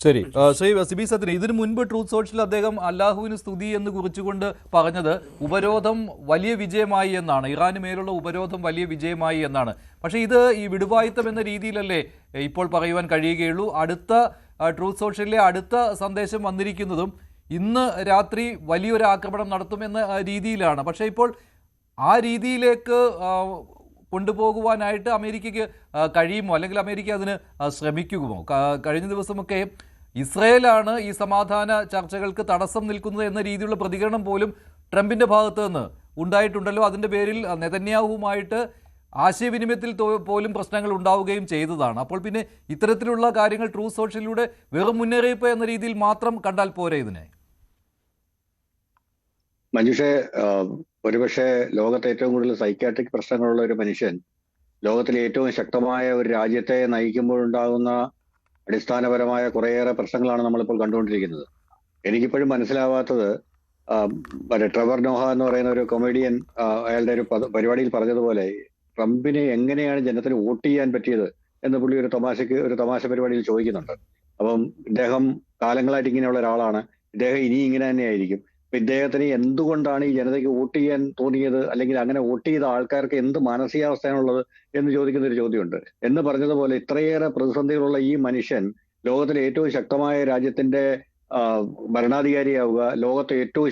ശരി, ശ്രീ സിബി സത്യൻ, ഇതിനു മുൻപ് ട്രൂത്ത് സോഷ്യൽ അദ്ദേഹം അല്ലാഹുവിന് സ്തുതി എന്ന് കുറിച്ചുകൊണ്ട് പറഞ്ഞത് ഉപരോധം വലിയ വിജയമായി എന്നാണ്, ഇറാന് മേലുള്ള ഉപരോധം വലിയ വിജയമായി എന്നാണ്. പക്ഷേ ഇത് ഈ വിടുവായുത്തം എന്ന രീതിയിലല്ലേ ഇപ്പോൾ പറയുവാൻ കഴിയുകയുള്ളൂ. അടുത്ത ട്രൂത്ത് സോഷ്യലിലെ അടുത്ത സന്ദേശം വന്നിരിക്കുന്നതും ഇന്ന് രാത്രി വലിയൊരു ആക്രമണം നടത്തുമെന്ന രീതിയിലാണ്. പക്ഷേ ഇപ്പോൾ ആ രീതിയിലേക്ക് കൊണ്ടുപോകുവാനായിട്ട് അമേരിക്കയ്ക്ക് കഴിയുമോ, അല്ലെങ്കിൽ അമേരിക്ക അതിന് ശ്രമിക്കുമോ? കഴിഞ്ഞ ദിവസമൊക്കെ ഇസ്രയേലാണ് ഈ സമാധാന ചർച്ചകൾക്ക് തടസ്സം നിൽക്കുന്നത് എന്ന രീതിയിലുള്ള പ്രതികരണം പോലും ട്രംപിൻ്റെ ഭാഗത്ത് നിന്ന് ഉണ്ടായിട്ടുണ്ടല്ലോ. അതിൻ്റെ പേരിൽ നെതന്യാഹുവുമായിട്ട് ആശയവിനിമയത്തിൽ പോലും പ്രശ്നങ്ങൾ ഉണ്ടാവുകയും ചെയ്തതാണ്. അപ്പോൾ പിന്നെ ഇത്തരത്തിലുള്ള കാര്യങ്ങൾ ട്രൂത്ത് സോഷ്യലിലൂടെ വെറും മുന്നറിയിപ്പ് എന്ന രീതിയിൽ മാത്രം കണ്ടാൽ പോരെ ഇതിനെ? മനുഷ്യ ഒരുപക്ഷെ ലോകത്തെ ഏറ്റവും കൂടുതൽ സൈക്യാട്രിക് പ്രശ്നങ്ങളുള്ള ഒരു മനുഷ്യൻ ലോകത്തിലെ ഏറ്റവും ശക്തമായ ഒരു രാജ്യത്തെ നയിക്കുമ്പോഴുണ്ടാകുന്ന അടിസ്ഥാനപരമായ കുറേയേറെ പ്രശ്നങ്ങളാണ് നമ്മളിപ്പോൾ കണ്ടുകൊണ്ടിരിക്കുന്നത്. എനിക്കിപ്പോഴും മനസ്സിലാവാത്തത് മറ്റേ ട്രെവർ നോഹ എന്ന് പറയുന്ന ഒരു കൊമേഡിയൻ അയാളുടെ ഒരു പരിപാടിയിൽ പറഞ്ഞതുപോലെ ട്രംപിനെ എങ്ങനെയാണ് ജനത്തിന് വോട്ട് ചെയ്യാൻ പറ്റിയത് എന്ന് പുള്ളി ഒരു തമാശ പരിപാടിയിൽ ചോദിക്കുന്നുണ്ട്. അപ്പം ഇദ്ദേഹം കാലങ്ങളായിട്ട് ഇങ്ങനെയുള്ള ഒരാളാണ്, ഇദ്ദേഹം ഇനി ഇങ്ങനെ തന്നെയായിരിക്കും. ഇദ്ദേഹത്തിന് എന്തുകൊണ്ടാണ് ഈ ജനതയ്ക്ക് വോട്ട് ചെയ്യാൻ തോന്നിയത്, അല്ലെങ്കിൽ അങ്ങനെ വോട്ട് ചെയ്ത ആൾക്കാർക്ക് എന്ത് മാനസികാവസ്ഥയാണുള്ളത് എന്ന് ചോദിക്കുന്ന ഒരു ചോദ്യമുണ്ട്. എന്ന് പറഞ്ഞതുപോലെ ഇത്രയേറെ പ്രതിസന്ധികളുള്ള ഈ മനുഷ്യൻ ലോകത്തിലെ ഏറ്റവും ശക്തമായ രാജ്യത്തിന്റെ ഭരണാധികാരിയാവുക, ലോകത്തെ ഏറ്റവും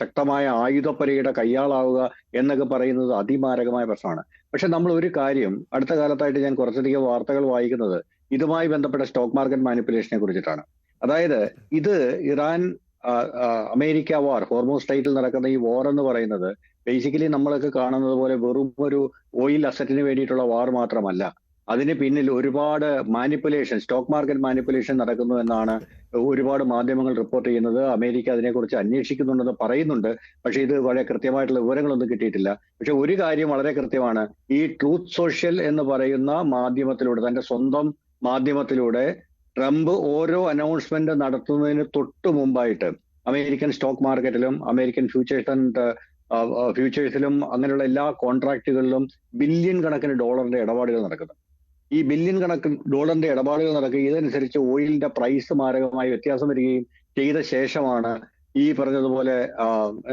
ശക്തമായ ആയുധപ്പരയുടെ കയ്യാളാവുക എന്നൊക്കെ പറയുന്നത് അതിമാരകമായ പ്രശ്നമാണ്. പക്ഷെ നമ്മൾ ഒരു കാര്യം അടുത്ത കാലത്തായിട്ട് ഞാൻ കുറച്ചധികം വാർത്തകൾ വായിക്കുന്നത് ഇതുമായി ബന്ധപ്പെട്ട സ്റ്റോക്ക് മാർക്കറ്റ് മാനിപ്പുലേഷനെ കുറിച്ചിട്ടാണ്. അതായത് ഇത് ഇറാൻ അമേരിക്ക വാർ, ഹോർമോസ് സ്ട്രൈറ്റിൽ നടക്കുന്ന ഈ വാർ എന്ന് പറയുന്നത് ബേസിക്കലി നമ്മളൊക്കെ കാണുന്നത് പോലെ വെറും ഒരു ഓയിൽ അസറ്റിന് വേണ്ടിയിട്ടുള്ള വാർ മാത്രമല്ല. അതിന് പിന്നിൽ ഒരുപാട് മാനിപ്പുലേഷൻ, സ്റ്റോക്ക് മാർക്കറ്റ് മാനിപ്പുലേഷൻ നടക്കുന്നു എന്നാണ് ഒരുപാട് മാധ്യമങ്ങൾ റിപ്പോർട്ട് ചെയ്യുന്നത്. അമേരിക്ക അതിനെക്കുറിച്ച് അന്വേഷിക്കുന്നുണ്ടെന്ന് പറയുന്നുണ്ട്. പക്ഷെ ഇത് വളരെ കൃത്യമായിട്ടുള്ള വിവരങ്ങളൊന്നും കിട്ടിയിട്ടില്ല. പക്ഷെ ഒരു കാര്യം വളരെ കൃത്യമാണ്, ഈ ട്രൂത്ത് സോഷ്യൽ എന്ന് പറയുന്ന മാധ്യമത്തിലൂടെ, തന്റെ സ്വന്തം മാധ്യമത്തിലൂടെ ട്രംപ് ഓരോ അനൗൺസ്മെന്റ് നടത്തുന്നതിന് തൊട്ട് മുമ്പായിട്ട് അമേരിക്കൻ സ്റ്റോക്ക് മാർക്കറ്റിലും അമേരിക്കൻ ഫ്യൂച്ചേഴ്സിലും അങ്ങനെയുള്ള എല്ലാ കോൺട്രാക്റ്റുകളിലും ബില്യൺ കണക്കിന് ഡോളറിന്റെ ഇടപാടുകൾ നടക്കുന്നു. ഈ ബില്യൺ കണക്കിന് ഡോളറിന്റെ ഇടപാടുകൾ നടക്കുകയും ഇതനുസരിച്ച് ഓയിലിന്റെ പ്രൈസ് മാരകമായി വ്യത്യാസം വരികയും ചെയ്ത ശേഷമാണ് ഈ പറഞ്ഞതുപോലെ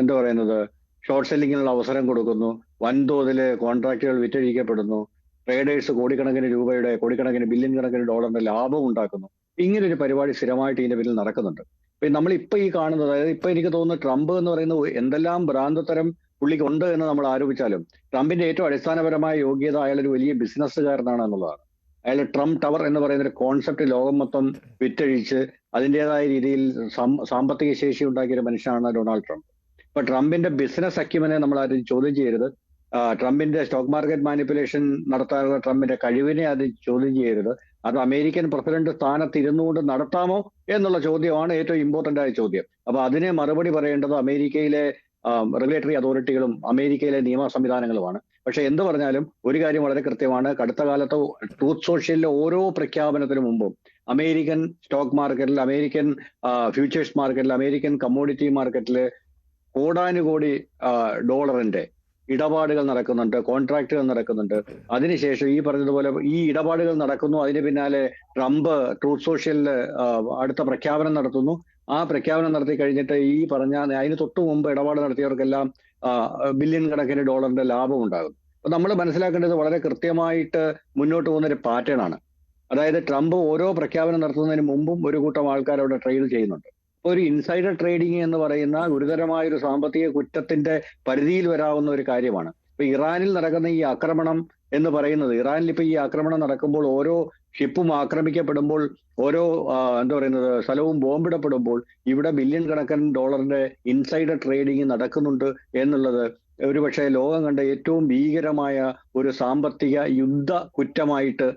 എന്താ പറയുന്നത്, ഷോർട്ട് സെല്ലിങ്ങിനുള്ള അവസരം കൊടുക്കുന്നു, വൻതോതിൽ കോൺട്രാക്റ്റുകൾ വിറ്റഴിക്കപ്പെടുന്നു, ട്രേഡേഴ്സ് കോടിക്കണക്കിന് ബില്യൺ കണക്കിന് ഡോളറിന്റെ ലാഭം ഉണ്ടാക്കുന്നു. ഇങ്ങനെ ഒരു പരിപാടി സ്ഥിരമായിട്ട് ഇതിന്റെ പിന്നിൽ നടക്കുന്നുണ്ട്. നമ്മളിപ്പോ ഈ കാണുന്നത്, അതായത് ഇപ്പൊ എനിക്ക് തോന്നുന്നു ട്രംപ് എന്ന് പറയുന്നത് എന്തെല്ലാം ഭ്രാന്തത്തരം പുള്ളിക്ക് ഉണ്ട് എന്ന് നമ്മൾ ആരോപിച്ചാലും ട്രംപിന്റെ ഏറ്റവും അടിസ്ഥാനപരമായ യോഗ്യത അയാൾ ഒരു വലിയ ബിസിനസ്സുകാരനാണ് എന്നുള്ളതാണ്. അയാൾ ട്രംപ് ടവർ എന്ന് പറയുന്ന ഒരു കോൺസെപ്റ്റ് ലോകം മൊത്തം വിറ്റഴിച്ച് അതിൻ്റെതായ രീതിയിൽ സാമ്പത്തിക ശേഷി ഉണ്ടാക്കിയ ഒരു മനുഷ്യനാണ് ഡൊണാൾഡ് ട്രംപ്. ഇപ്പൊ ട്രംപിന്റെ ബിസിനസ് അക്യുമനെ നമ്മൾ ആരും ചോദ്യം ചെയ്യരുത്. ട്രംപിന്റെ സ്റ്റോക്ക് മാർക്കറ്റ് മാനിപ്പുലേഷൻ നടത്താനുള്ള ട്രംപിന്റെ കഴിവിനെ അത് ചോദ്യം ചെയ്യരുത്. അത് അമേരിക്കൻ പ്രസിഡന്റ് സ്ഥാനത്ത് ഇരുന്നുകൊണ്ട് നടത്താമോ എന്നുള്ള ചോദ്യമാണ് ഏറ്റവും ഇമ്പോർട്ടന്റ് ആയ ചോദ്യം. അപ്പൊ അതിനെ മറുപടി പറയേണ്ടത് അമേരിക്കയിലെ റെഗുലേറ്ററി അതോറിറ്റികളും അമേരിക്കയിലെ നിയമ സംവിധാനങ്ങളുമാണ്. പക്ഷെ എന്ത് പറഞ്ഞാലും ഒരു കാര്യം വളരെ കൃത്യമാണ്, അടുത്ത കാലത്ത് ട്രൂത്ത് സോഷ്യലിലെ ഓരോ പ്രഖ്യാപനത്തിനു മുമ്പും അമേരിക്കൻ സ്റ്റോക്ക് മാർക്കറ്റിൽ, അമേരിക്കൻ ഫ്യൂച്ചേഴ്സ് മാർക്കറ്റിൽ, അമേരിക്കൻ കമ്മോഡിറ്റി മാർക്കറ്റിൽ കോടാനുകോടി ഡോളറിന്റെ ഇടപാടുകൾ നടക്കുന്നുണ്ട്, കോൺട്രാക്റ്റുകൾ നടക്കുന്നുണ്ട്. അതിനുശേഷം ഈ പറഞ്ഞതുപോലെ ഈ ഇടപാടുകൾ നടക്കുന്നു, അതിന് പിന്നാലെ ട്രംപ് ട്രൂത്ത് സോഷ്യലിൽ അടുത്ത പ്രഖ്യാപനം നടത്തുന്നു. ആ പ്രഖ്യാപനം നടത്തി കഴിഞ്ഞിട്ട് ഈ പറഞ്ഞ അതിന് തൊട്ടു മുമ്പ് ഇടപാട് നടത്തിയവർക്കെല്ലാം ബില്യൺ കണക്കിന് ഡോളറിന്റെ ലാഭം ഉണ്ടാകും. അപ്പൊ നമ്മൾ മനസ്സിലാക്കേണ്ടത് വളരെ കൃത്യമായിട്ട് മുന്നോട്ട് പോകുന്ന ഒരു പാറ്റേൺ ആണ്. അതായത് ട്രംപ് ഓരോ പ്രഖ്യാപനം നടത്തുന്നതിന് മുമ്പും ഒരു കൂട്ടം ആൾക്കാർ അവിടെ ട്രേഡ് ചെയ്യുന്നുണ്ട്. ഒരു ഇൻസൈഡർ ട്രേഡിംഗ് എന്ന് പറയുന്ന ഗുരുതരമായ ഒരു സാമ്പത്തിക കുറ്റത്തിന്റെ പരിധിയിൽ വരാവുന്ന ഒരു കാര്യമാണ്. ഇപ്പൊ ഇറാനിൽ നടക്കുന്ന ഈ ആക്രമണം എന്ന് പറയുന്നത്, ഇറാനിൽ ഇപ്പൊ ഈ ആക്രമണം നടക്കുമ്പോൾ, ഓരോ ഷിപ്പും ആക്രമിക്കപ്പെടുമ്പോൾ, ഓരോ എന്താ പറയുന്നത് സ്ഥലവും ബോംബിടപ്പെടുമ്പോൾ ഇവിടെ ബില്യൺ കണക്കിന് ഡോളറിന്റെ ഇൻസൈഡർ ട്രേഡിംഗ് നടക്കുന്നുണ്ട് എന്നുള്ളത് ഒരുപക്ഷെ ലോകം കണ്ട ഏറ്റവും ഭീകരമായ ഒരു സാമ്പത്തിക യുദ്ധ കുറ്റമായിട്ട്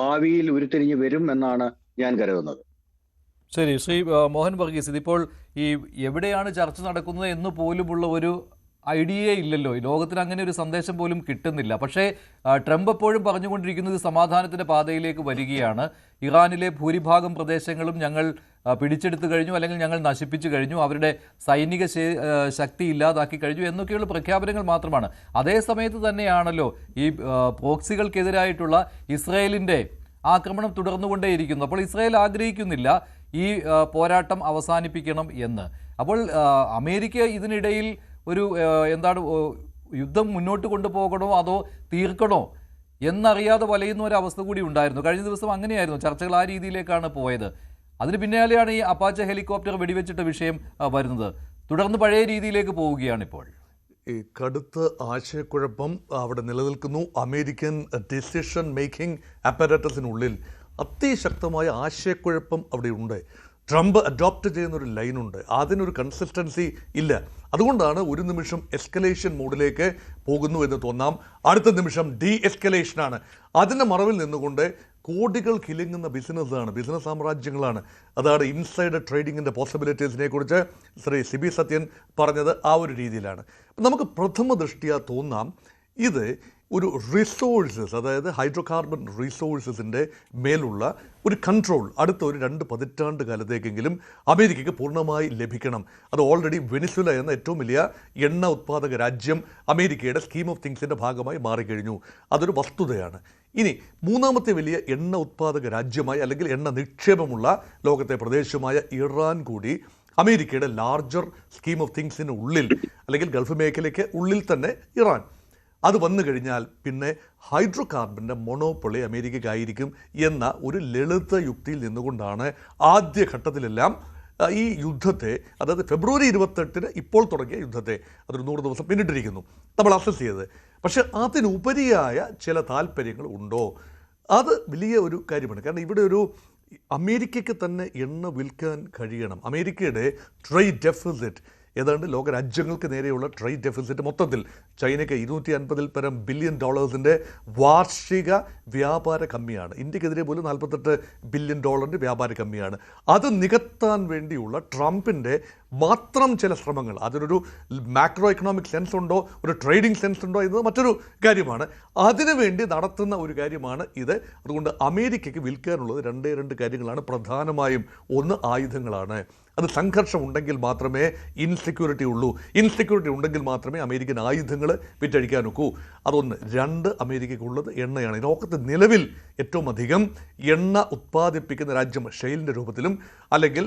ഭാവിയിൽ ഉരുത്തിരിഞ്ഞ് വരും എന്നാണ് ഞാൻ കരുതുന്നത്. ശരി, ശ്രീ മോഹൻ വർഗീസ്, ഇതിപ്പോൾ ഈ എവിടെയാണ് ചർച്ച നടക്കുന്നത് എന്ന് പോലുമുള്ള ഒരു ഐഡിയയേ ഇല്ലല്ലോ. ലോകത്തിന് അങ്ങനെ ഒരു സന്ദേശം പോലും കിട്ടുന്നില്ല. പക്ഷേ ട്രംപ് എപ്പോഴും പറഞ്ഞുകൊണ്ടിരിക്കുന്നത് സമാധാനത്തിൻ്റെ പാതയിലേക്ക് വരികയാണ്, ഇറാനിലെ ഭൂരിഭാഗം പ്രദേശങ്ങളും ഞങ്ങൾ പിടിച്ചെടുത്തു കഴിഞ്ഞു, അല്ലെങ്കിൽ ഞങ്ങൾ നശിപ്പിച്ചു കഴിഞ്ഞു, അവരുടെ സൈനിക ശക്തി ഇല്ലാതാക്കി കഴിഞ്ഞു എന്നൊക്കെയുള്ള പ്രഖ്യാപനങ്ങൾ മാത്രമാണ്. അതേ സമയത്ത് തന്നെയാണല്ലോ ഈ പ്രോക്സികൾക്കെതിരായിട്ടുള്ള ഇസ്രായേലിൻ്റെ ആക്രമണം തുടർന്നുകൊണ്ടേയിരിക്കുന്നു. അപ്പോൾ ഇസ്രായേൽ ആഗ്രഹിക്കുന്നില്ല ഈ പോരാട്ടം അവസാനിപ്പിക്കണം എന്ന്. അപ്പോൾ അമേരിക്ക ഇതിനിടയിൽ ഒരു യുദ്ധം മുന്നോട്ട് കൊണ്ടുപോകണോ അതോ തീർക്കണോ എന്നറിയാതെ വലയുന്ന ഒരവസ്ഥ കൂടി ഉണ്ടായിരുന്നു. കഴിഞ്ഞ ദിവസം അങ്ങനെയായിരുന്നു, ചർച്ചകൾ ആ രീതിയിലേക്കാണ് പോയത്. അതിന് പിന്നാലെയാണ് ഈ അപ്പാച്ച ഹെലികോപ്റ്റർ വെടിവെച്ചിട്ട വിഷയം വരുന്നത്. തുടർന്ന് പഴയ രീതിയിലേക്ക് പോവുകയാണ് ഇപ്പോൾ. ഈ കടുത്ത ആശയക്കുഴപ്പം അവിടെ നിലനിൽക്കുന്നു. അമേരിക്കൻ ഡിസിഷൻ മേക്കിംഗ് അപ്പാരറ്റസിനുള്ളിൽ അതിശക്തമായ ആശയക്കുഴപ്പം അവിടെയുണ്ട്. ട്രംപ് അഡോപ്റ്റ് ചെയ്യുന്നൊരു ലൈനുണ്ട്, അതിനൊരു കൺസിസ്റ്റൻസി ഇല്ല. അതുകൊണ്ടാണ് ഒരു നിമിഷം എസ്കലേഷൻ മോഡിലേക്ക് പോകുന്നു എന്ന് തോന്നാം, അടുത്ത നിമിഷം ഡി എസ്കലേഷനാണ്. അതിൻ്റെ മറവിൽ നിന്നുകൊണ്ട് കോടികൾ കിലുങ്ങുന്ന ബിസിനസ് സാമ്രാജ്യങ്ങളാണ്. അതാണ് ഇൻസൈഡ് ട്രേഡിങ്ങിൻ്റെ പോസിബിലിറ്റീസിനെ കുറിച്ച് ശ്രീ സിബി സത്യൻ പറഞ്ഞത് ആ ഒരു രീതിയിലാണ്. നമുക്ക് പ്രഥമ ദൃഷ്ടിയാ തോന്നാം ഇത് ഒരു റിസോഴ്സസ്, അതായത് ഹൈഡ്രോ കാർബൺ റിസോഴ്സസിൻ്റെ മേലുള്ള ഒരു കൺട്രോൾ അടുത്ത ഒരു 2 പതിറ്റാണ്ട് കാലത്തേക്കെങ്കിലും അമേരിക്കയ്ക്ക് പൂർണ്ണമായി ലഭിക്കണം. അത് ഓൾറെഡി വെനിസ്വേല എന്ന ഏറ്റവും വലിയ എണ്ണ ഉത്പാദക രാജ്യം അമേരിക്കയുടെ സ്കീം ഓഫ് തിങ്സിൻ്റെ ഭാഗമായി മാറിക്കഴിഞ്ഞു. അതൊരു വസ്തുതയാണ്. ഇനി മൂന്നാമത്തെ വലിയ എണ്ണ ഉത്പാദക രാജ്യമായി അല്ലെങ്കിൽ എണ്ണ നിക്ഷേപമുള്ള ലോകത്തെ പ്രദേശമായ ഇറാൻ കൂടി അമേരിക്കയുടെ ലാർജർ സ്കീം ഓഫ് തിങ്സിന് ഉള്ളിൽ അല്ലെങ്കിൽ ഗൾഫ് മേഖലയ്ക്ക് ഉള്ളിൽ തന്നെ ഇറാൻ, അത് വന്നു കഴിഞ്ഞാൽ പിന്നെ ഹൈഡ്രോ കാർബണിൻ്റെ മൊണോപ്പൊളി അമേരിക്കയ്ക്കായിരിക്കും എന്ന ഒരു ലളിത യുക്തിയിൽ നിന്നുകൊണ്ടാണ് ആദ്യഘട്ടത്തിലെല്ലാം ഈ യുദ്ധത്തെ, അതായത് ഫെബ്രുവരി 28 ഇപ്പോൾ തുടങ്ങിയ യുദ്ധത്തെ, അതൊരു 100 ദിവസം പിന്നിട്ടിരിക്കുന്നു, നമ്മൾ അസസ് ചെയ്തത്. പക്ഷെ അതിനുപരിയായ ചില താല്പര്യങ്ങൾ ഉണ്ടോ? അത് വലിയ ഒരു കാര്യമാണ്. കാരണം ഇവിടെ ഒരു അമേരിക്കയ്ക്ക് തന്നെ എണ്ണ വിൽക്കാൻ കഴിയണം. അമേരിക്കയുടെ ട്രേഡ് ഡെഫിസിറ്റ് ഏതാണ്ട് ലോക രാജ്യങ്ങൾക്ക് നേരെയുള്ള ട്രേഡ് ഡെഫിസിറ്റ് മൊത്തത്തിൽ ചൈനയ്ക്ക് $250 ബില്യൺ വാർഷിക വ്യാപാര കമ്മിയാണ്. ഇന്ത്യക്കെതിരെ പോലും $48 ബില്യൺ വ്യാപാര കമ്മിയാണ്. അത് നികത്താൻ വേണ്ടിയുള്ള ട്രംപിൻ്റെ മാത്രം ചില ശ്രമങ്ങൾ, അതിനൊരു മാക്രോ എക്കണോമിക് സെൻസ് ഉണ്ടോ, ഒരു ട്രേഡിംഗ് സെൻസ് ഉണ്ടോ എന്നത് മറ്റൊരു കാര്യമാണ്. അതിനുവേണ്ടി നടത്തുന്ന ഒരു കാര്യമാണ് ഇത്. അതുകൊണ്ട് അമേരിക്കയ്ക്ക് വിൽക്കാനുള്ളത് 2 കാര്യങ്ങളാണ് പ്രധാനമായും. ഒന്ന് ആയുധങ്ങളാണ്. അത് സംഘർഷം ഉണ്ടെങ്കിൽ മാത്രമേ ഇൻസെക്യൂരിറ്റി ഉള്ളൂ. ഇൻസെക്യൂരിറ്റി ഉണ്ടെങ്കിൽ മാത്രമേ അമേരിക്കൻ ആയുധങ്ങൾ വിറ്റഴിക്കാൻ ഒക്കൂ. അതൊന്ന്. 2, അമേരിക്കയ്ക്കുള്ളത് എണ്ണയാണ്. ലോകത്ത് നിലവിൽ ഏറ്റവും അധികം എണ്ണ ഉത്പാദിപ്പിക്കുന്ന രാജ്യം ഷെയിലിൻ്റെ രൂപത്തിലും അല്ലെങ്കിൽ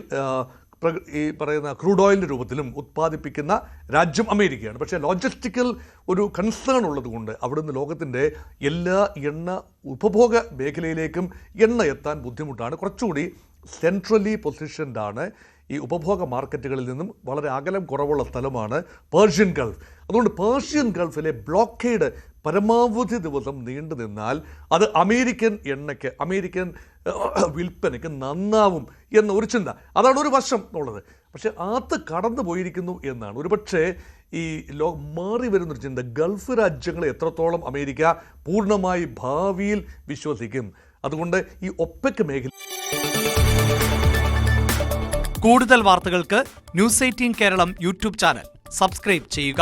ഈ പറയുന്ന ക്രൂഡ് ഓയിലിൻ്റെ രൂപത്തിലും ഉത്പാദിപ്പിക്കുന്ന രാജ്യം അമേരിക്കയാണ്. പക്ഷേ ലോജിസ്റ്റിക്കൽ ഒരു കൺസേൺ ഉള്ളതുകൊണ്ട് അവിടുന്ന് ലോകത്തിൻ്റെ എല്ലാ എണ്ണ ഉപഭോഗ മേഖലയിലേക്കും എണ്ണ എത്താൻ ബുദ്ധിമുട്ടാണ്. കുറച്ചുകൂടി സെൻട്രലി പൊസിഷൻഡാണ്. ഈ ഉപഭോഗ മാർക്കറ്റുകളിൽ നിന്നും വളരെ അകലം കുറവുള്ള സ്ഥലമാണ് പേർഷ്യൻ ഗൾഫ്. അതുകൊണ്ട് പേർഷ്യൻ ഗൾഫിലെ ബ്ലോക്കേഡ് പരമാവധി ദിവസം നീണ്ടു നിന്നാൽ അത് അമേരിക്കൻ എണ്ണയ്ക്ക്, അമേരിക്കൻ വിൽപ്പനയ്ക്ക് നന്നാവും എന്ന ഒരു ചിന്ത, അതാണ് ഒരു വശം ഉള്ളത്. പക്ഷേ അത് കടന്നു പോയിരിക്കുന്നു എന്നാണ് ഒരുപക്ഷെ ഈ മാറി വരുന്നൊരു ചിന്ത. ഗൾഫ് രാജ്യങ്ങളെ എത്രത്തോളം അമേരിക്ക പൂർണ്ണമായി ഭാവിയിൽ വിശ്വസിക്കും? അതുകൊണ്ട് ഈ ഒപെക് മേഖല. കൂടുതൽ വാർത്തകൾക്ക് news 18 Keralam YouTube channel subscribe ചെയ്യുക.